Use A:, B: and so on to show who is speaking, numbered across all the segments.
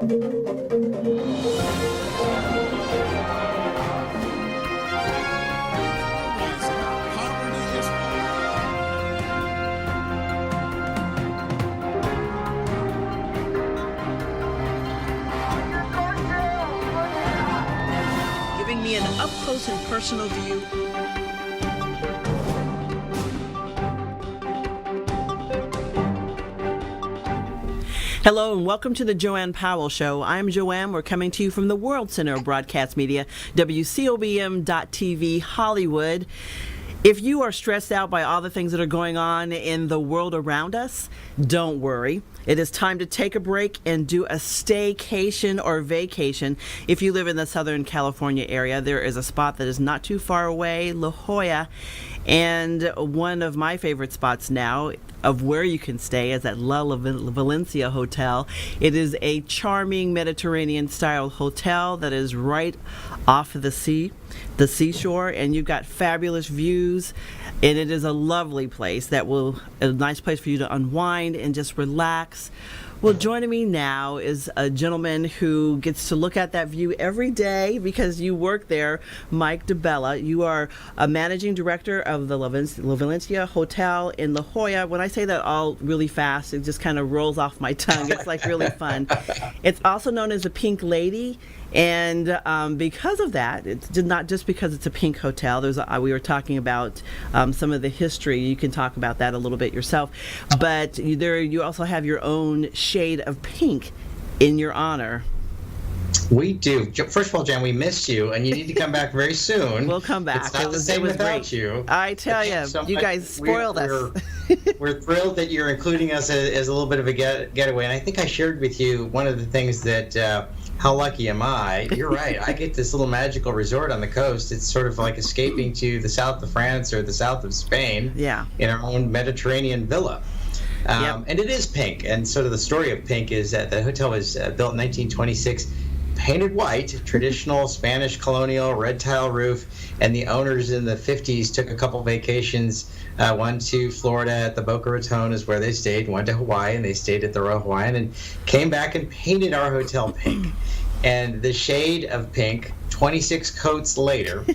A: Giving me an up-close and personal view. Hello and welcome to the JoAnne Powell Show. I'm JoAnne. We're coming to you from the World Center of Broadcast Media, WCOBM.TV, Hollywood. If you are stressed out by all the things that are going on in the world around us, don't worry. It is time to take a break and do a staycation or vacation. If you live in the Southern California area, there is a spot that is not too far away, La Jolla. And one of my favorite spots now of where you can stay is at La Valencia Hotel. It is a charming Mediterranean-style hotel that is right off of the seashore, and you've got fabulous views, and it is a lovely place a nice place for you to unwind and just relax. Well, joining me now is a gentleman who gets to look at that view every day because you work there, Mike DeBella. You are a managing director of the La Valencia Hotel in La Jolla. When I say that all really fast, it just kind of rolls off my tongue. It's like really fun. It's also known as the Pink Lady. And because of that, it's not just because it's a pink hotel. We were talking about some of the history. You can talk about that a little bit yourself. But you also have your own shade of pink in your honor.
B: We do. First of all, Jen, we missed you, and you need to come back very soon.
A: We'll come back.
B: It's not the same without you.
A: I tell you, you guys spoiled us.
B: We're thrilled that you're including us as a little bit of a getaway. And I think I shared with you one of the things that, how lucky am I? You're right. I get this little magical resort on the coast. It's sort of like escaping to the south of France or the south of Spain in our own Mediterranean villa. And it is pink. And sort of the story of pink is that the hotel was built in 1926. Painted white, traditional Spanish colonial red tile roof, and the owners in the 50s took a couple vacations. One to Florida at the Boca Raton is where they stayed, one to Hawaii, and they stayed at the Royal Hawaiian, and came back and painted our hotel pink. And the shade of pink, 26 coats later,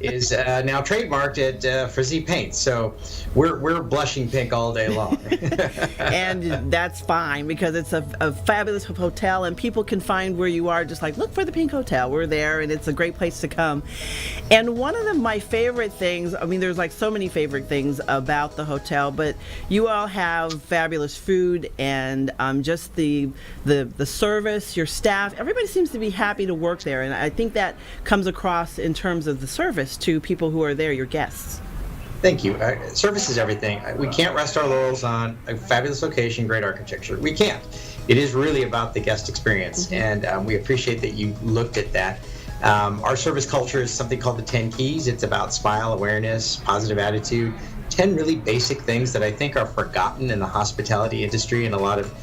B: is now trademarked at Frizzy Paint. So we're blushing pink all day long.
A: And that's fine because it's a fabulous hotel, and people can find where you are. Just like, look for the Pink Hotel. We're there, and it's a great place to come. And one of my favorite things, I mean, there's like so many favorite things about the hotel, but you all have fabulous food and just the service, your staff. Everybody seems to be happy to work there, and I think that comes across in terms of the service to people who are there, your guests.
B: Thank you. Service is everything. We can't rest our laurels on a fabulous location, great architecture. We can't. It is really about the guest experience, and we appreciate that you looked at that. Our service culture is something called the 10 Keys. It's about smile, awareness, positive attitude, 10 really basic things that I think are forgotten in the hospitality industry and a lot of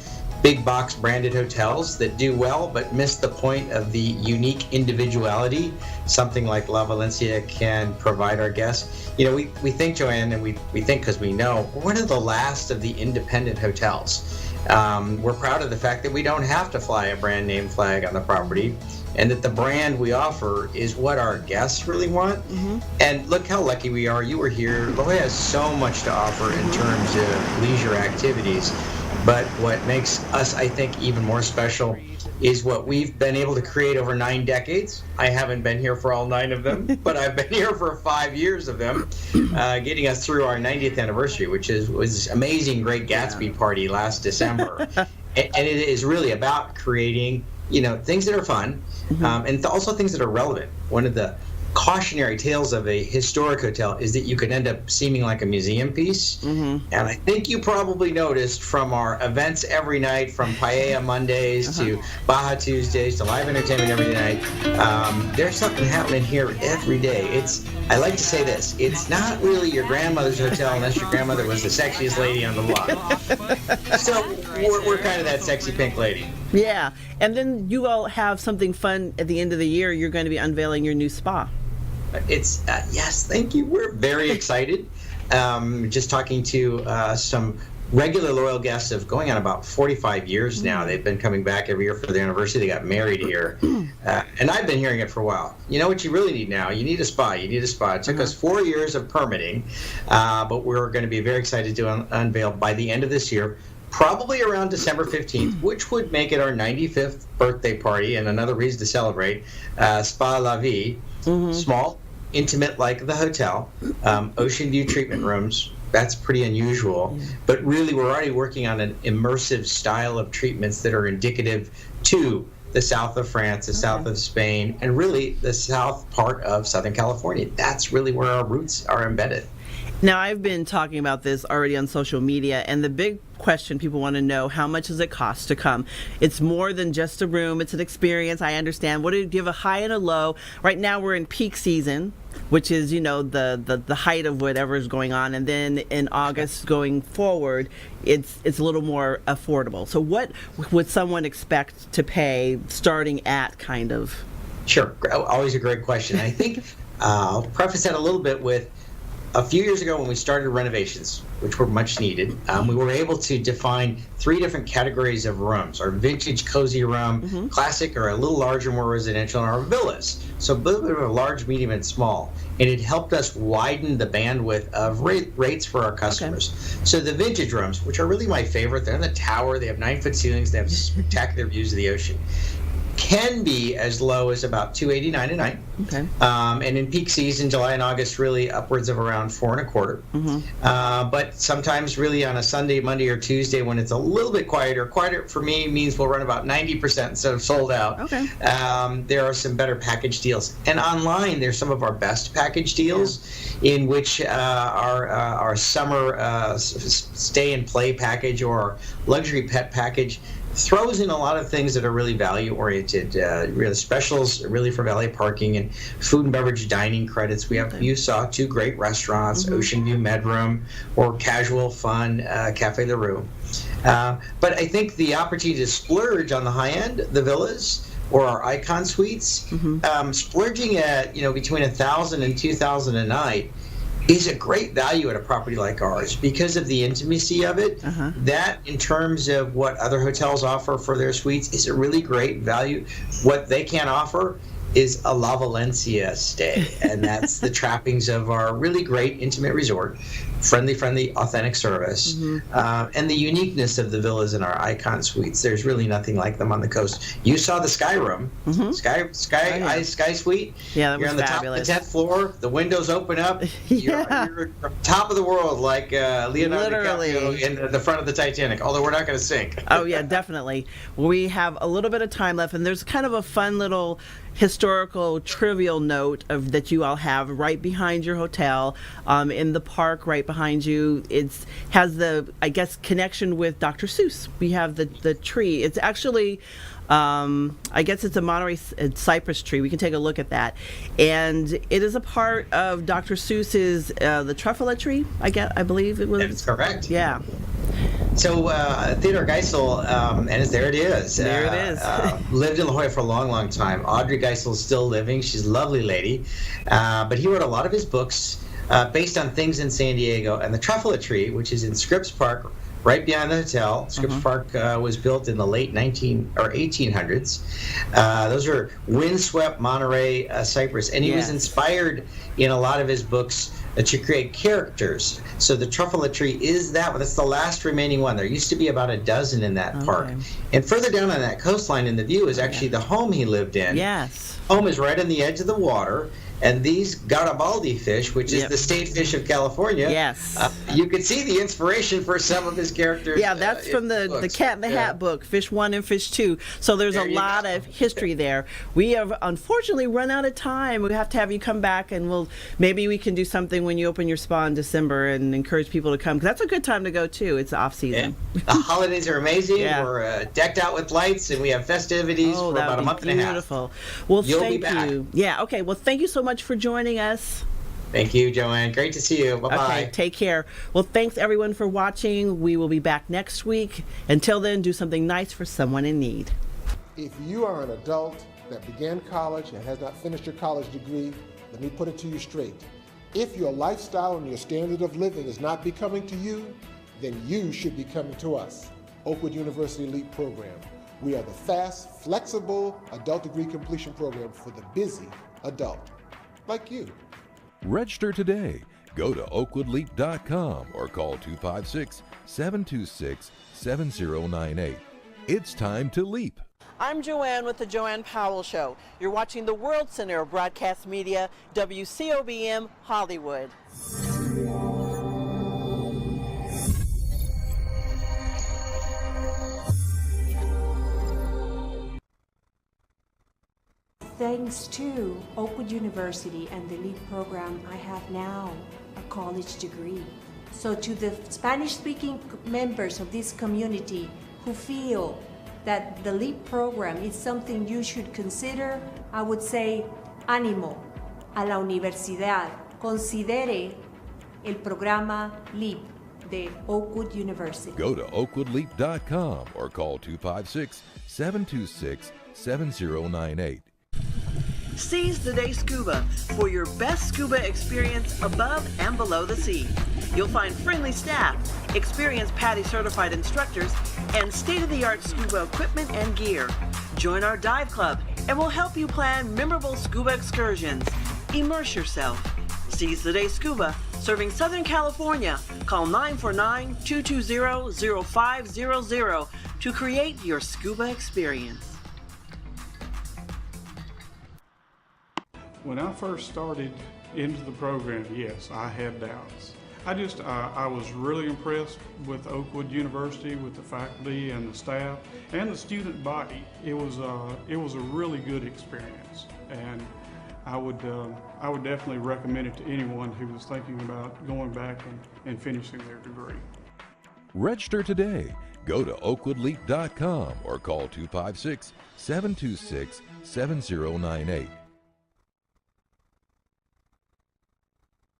B: big box branded hotels that do well but miss the point of the unique individuality something like La Valencia can provide our guests. You know, we think, JoAnne, and we think because we know we're one of the last of the independent hotels. We're proud of the fact that we don't have to fly a brand name flag on the property, and that the brand we offer is what our guests really want. And look how lucky we are. You were here. La Jolla has so much to offer in terms of leisure activities. But what makes us, I think, even more special is what we've been able to create over 9 decades. I haven't been here for all 9 of them, but I've been here for 5 years of them, getting us through our 90th anniversary, which was this amazing Great Gatsby party last December. And it is really about creating, things that are fun, and also things that are relevant. One of the cautionary tales of a historic hotel is that you could end up seeming like a museum piece. And I think you probably noticed from our events every night, from Paella Mondays to Baja Tuesdays to live entertainment every night, there's something happening here every day. I like to say this, it's not really your grandmother's hotel unless your grandmother was the sexiest lady on the block. So we're kind of that sexy pink lady.
A: Yeah, and then you all have something fun at the end of the year. You're going to be unveiling your new spa.
B: Yes, thank you. We're very excited. Just talking to some regular loyal guests of going on about 45 years now. They've been coming back every year for their anniversary. They got married here. And I've been hearing it for a while. You know what you really need now? You need a spa. You need a spa. It took us 4 years of permitting, but we're going to be very excited to unveil by the end of this year, probably around December 15th, which would make it our 95th birthday party and another reason to celebrate. Spa La Vie, small, intimate like the hotel, ocean view treatment rooms. That's pretty unusual, but really we're already working on an immersive style of treatments that are indicative to the south of France, the south of Spain, and really the south part of Southern California. That's really where our roots are embedded.
A: Now, I've been talking about this already on social media, and the big question people want to know, how much does it cost to come? It's more than just a room. It's an experience. I understand. What do you give a high and a low? Right now we're in peak season, which is, you know, the height of whatever is going on. And then in August going forward, it's a little more affordable. So what would someone expect to pay starting at kind of?
B: Sure. Always a great question. I think I'll preface that a little bit with a few years ago when we started renovations, which were much needed, we were able to define 3 different categories of rooms: our vintage cozy room, classic or a little larger, more residential, and our villas. So a little bit of a large, medium, and small. And it helped us widen the bandwidth of rates for our customers. So the vintage rooms, which are really my favorite, they're in the tower, they have 9-foot ceilings, they have spectacular views of the ocean, can be as low as about $289 a night.
A: Okay.
B: And in peak season, July and August, really upwards of around $425. But sometimes really on a Sunday, Monday, or Tuesday when it's a little bit quieter. Quieter for me means we'll run about 90% instead of sold out.
A: Okay.
B: There are some better package deals. And online, there's some of our best package deals in which our summer stay and play package or luxury pet package throws in a lot of things that are really value-oriented, really specials, really for valet parking and food and beverage dining credits. We have, you saw 2 great restaurants, Ocean View Medroom or Casual Fun Cafe La Rue. But I think the opportunity to splurge on the high end, the villas, or our icon suites, splurging at between $1,000 and $2,000 a night is a great value at a property like ours because of the intimacy of it. That, in terms of what other hotels offer for their suites, is a really great value. What they can't offer is a La Valencia stay, and that's the trappings of our really great intimate resort, friendly, authentic service, and the uniqueness of the villas in our icon suites. There's really nothing like them on the coast. You saw the Sky Room, Sky Suite.
A: Yeah, that was
B: You're on the
A: fabulous.
B: top of the 10th floor. The windows open up. You're from top of the world, like Leonardo DiCaprio in the front of the Titanic. Although we're not going to sink.
A: Oh yeah, definitely. We have a little bit of time left, and there's kind of a fun little historical trivial note of that you all have right behind your hotel, in the park right behind you. It's has the, I guess, connection with Dr. Seuss. We have the tree. It's actually, I guess it's a Monterey cypress tree. We can take a look at that, and it is a part of Dr. Seuss's the truffula tree. I believe it was.
B: That's correct.
A: Yeah.
B: So Theodore Geisel, and there it is.
A: There it is.
B: Lived in La Jolla for a long, long time. Audrey Geisel is still living. She's a lovely lady. But he wrote a lot of his books based on things in San Diego. And the Truffula Tree, which is in Scripps Park, right behind the hotel. Scripps Park was built in the late 1800s. Those are windswept Monterey cypress. And he was inspired in a lot of his books to create characters. So the Truffula Tree is that one. That's the last remaining one. There used to be about a dozen in that park. And further down on that coastline in the view is actually the home he lived in.
A: Yes.
B: Home is right on the edge of the water. And these Garibaldi fish, which is the state fish of California, you could see the inspiration for some of his characters.
A: Yeah, that's from the Cat in the Hat book, Fish 1 and Fish 2. So there's a lot of history there. We have unfortunately run out of time. We have to have you come back, and maybe we can do something when you open your spa in December and encourage people to come, because that's a good time to go too. It's off season.
B: Yeah. The holidays are amazing. We're decked out with lights, and we have festivities for about a month and a half.
A: Beautiful. Well,
B: You'll
A: thank
B: be back.
A: you. Yeah. Okay. Well, thank you so much for joining us.
B: Thank you, JoAnne. Great to see you. Bye-bye.
A: Okay, take care. Well, thanks everyone for watching. We will be back next week. Until then, do something nice for someone in need.
C: If you are an adult that began college and has not finished your college degree, let me put it to you straight. If your lifestyle and your standard of living is not becoming to you, then you should be coming to us, Oakwood University LEAP program. We are the fast, flexible adult degree completion program for the busy adult, like you.
D: Register today. Go to oakwoodleap.com or call 256-726-7098. It's time to leap.
A: I'm JoAnne with the JoAnne Powell Show. You're watching the World Center of Broadcast Media, WCOBM Hollywood.
E: Thanks to Oakwood University and the LEAP program, I have now a college degree. So to the Spanish-speaking members of this community who feel that the LEAP program is something you should consider, I would say, ánimo a la universidad. Considere el programa LEAP de Oakwood University.
D: Go to oakwoodleap.com or call 256-726-7098.
A: Seize the Day Scuba for your best scuba experience above and below the sea. You'll find friendly staff, experienced PADI certified instructors, and state-of-the-art scuba equipment and gear. Join our dive club and we'll help you plan memorable scuba excursions. Immerse yourself. Seize the Day Scuba, serving Southern California. Call 949-220-0500 to create your scuba experience.
F: When I first started into the program, yes, I had doubts. I was really impressed with Oakwood University, with the faculty and the staff and the student body. It was a really good experience, and I would definitely recommend it to anyone who was thinking about going back and finishing their degree.
D: Register today. Go to oakwoodleap.com or call 256-726-7098.